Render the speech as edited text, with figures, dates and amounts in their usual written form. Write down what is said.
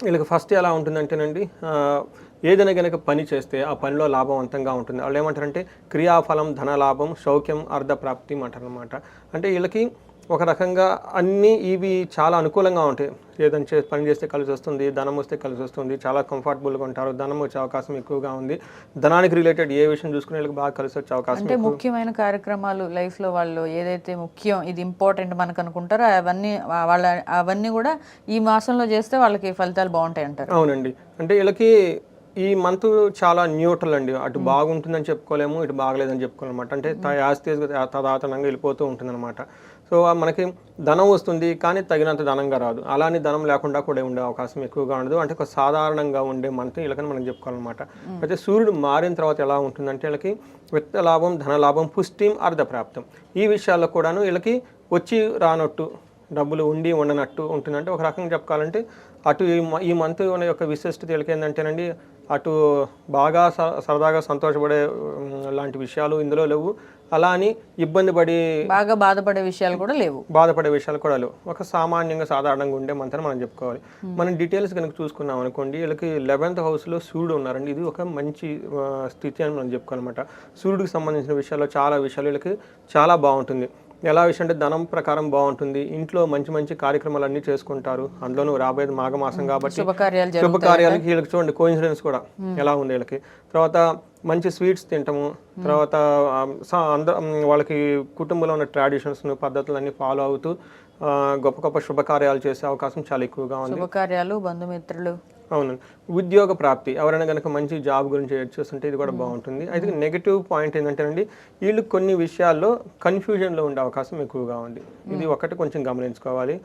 వీళ్ళకి ఫస్ట్ ఎలా ఉంటుందంటేనండి ఏదైనా గనక పని చేస్తే ఆ పనిలో లాభవంతంగా ఉంటుంది. వాళ్ళు ఏమంటారంటే క్రియాఫలం, ధనలాభం, శౌక్యం, అర్ధప్రాప్తి అంటారనమాట. అంటే వీళ్ళకి ఒక రకంగా అన్నీ ఇవి చాలా అనుకూలంగా ఉంటాయి. ఏదైనా పని చేస్తే కలిసొస్తుంది, ధనం వస్తే కలిసొస్తుంది, చాలా కంఫర్టబుల్‌గా ఉంటారు, ధనం వచ్చే అవకాశం ఎక్కువగా ఉంది. ధనానికి రిలేటెడ్ ఏ విషయం చూసుకున్నా వీళ్ళకి బాగా కలిసొచ్చే అవకాశం అంటే ఎక్కువ. ముఖ్యమైన కార్యక్రమాలు లైఫ్‌లో వాళ్ళు ఏదైతే ముఖ్యం, ఇది ఇంపార్టెంట్ మనకనుకుంటారో అవన్నీ వాళ్ళ అవన్నీ గూడా ఈ మాసంలో జేస్తే వాళ్ళకి ఫలితాలు బావుంటాయంటారు. అవునండి. అంటే ఈళ్ళకి ఈ మంతు చాలా న్యూట్రల్ అండి. అటు బాగుంటుందని చెప్పుకోలేము, ఇటు బాగలేదని చెప్పుకోలేమనమాట. అంటే యాజ్ టీజ్‌గా తదాతనంగా వెళ్ళిపోతూ ఉంటుందనమాట. సో, మనకి ధనం వస్తుంది, కానీ తగినంత ధనంగా రాదు. అలా అని ధనం లేకుండా కూడా ఉండే అవకాశం ఎక్కువగా ఉండదు. అంటే ఒక సాధారణంగా ఉండే మంత్ ఈళ్ళకని మనం చెప్పుకోవాలనమాట. అయితే సూర్యుడు మారిన తర్వాత ఎలా ఉంటుందంటే ఈళ్ళకి విత్త లాభం, ధనలాభం, పుష్టిం, అర్ధప్రాప్తం. ఈ విషయాల్లో కూడాను ఈళ్ళకి వచ్చి రానట్టు, డబ్బులు ఉండి ఉండనట్టు ఉంటుందంటే ఒక రకంగా చెప్పుకోవాలంటే అటు ఈ మంత్ యొక్క విశిష్టత వీళ్ళకేందంటేనండి అటు బాగా సరదాగా సంతోషపడే లాంటి విషయాలు ఇందులో లేవు. అలా అని ఇబ్బంది పడి బాగా బాధపడే విషయాలు కూడా లేవు. బాధపడే విషయాలు కూడా లేవు. ఒక సామాన్యంగా సాధారణంగా ఉండే మంత్ అని మనం చెప్పుకోవాలి. మనం డీటెయిల్స్ కనుక చూసుకున్నాం అనుకోండి వీళ్ళకి 11th హౌస్‌లో సూర్యుడు ఉన్నారండి. ఇది ఒక మంచి స్థితి అని మనం చెప్పుకోవాలన్నమాట. సూర్యుడికి సంబంధించిన విషయాల్లో చాలా విషయాలు వీళ్ళకి చాలా బావుంటుంది. ఎలా విషయం అంటే ధనం ప్రకారం బావుంటుంది. ఇంట్లో మంచి మంచి కార్యక్రమాలన్నీ చేసుకుంటారు. అందులోనూ రాబోయేది మాఘమాసం కాబట్టి శుభకార్యాలు జరుగుతాయంట. శుభకార్యాలకి వీళ్ళకి చూడండి కోయిన్సిడెన్స్ కూడా ఎలా ఉంది వీళ్ళకి. తర్వాత మంచి స్వీట్స్ తింటము. తర్వాత వాళ్ళకి కుటుంబంలో ఉన్న ట్రెడిషన్స్‌ను, పద్ధతులన్నీ ఫాలో అవుతూ గొప్ప గొప్ప శుభకార్యాలు చేసే అవకాశం చాలా ఎక్కువగా ఉంది. శుభకార్యాలు, బంధుమిత్రులు. అవునండి. ఉద్యోగ ప్రాప్తి. ఎవరైనా గనక మంచి జాబ్ గురించి చూస్తుంటే ఇది కూడా బావుంటుంది. అయితే నెగెటివ్ పాయింట్ ఏంటంటేనండి, వీళ్ళు కొన్ని విషయాల్లో కన్‌ఫ్యూజన్‌లో ఉండే అవకాశం ఎక్కువగా ఉంది. ఇది ఒకటి కొంచెం గమనించుకోవాలి.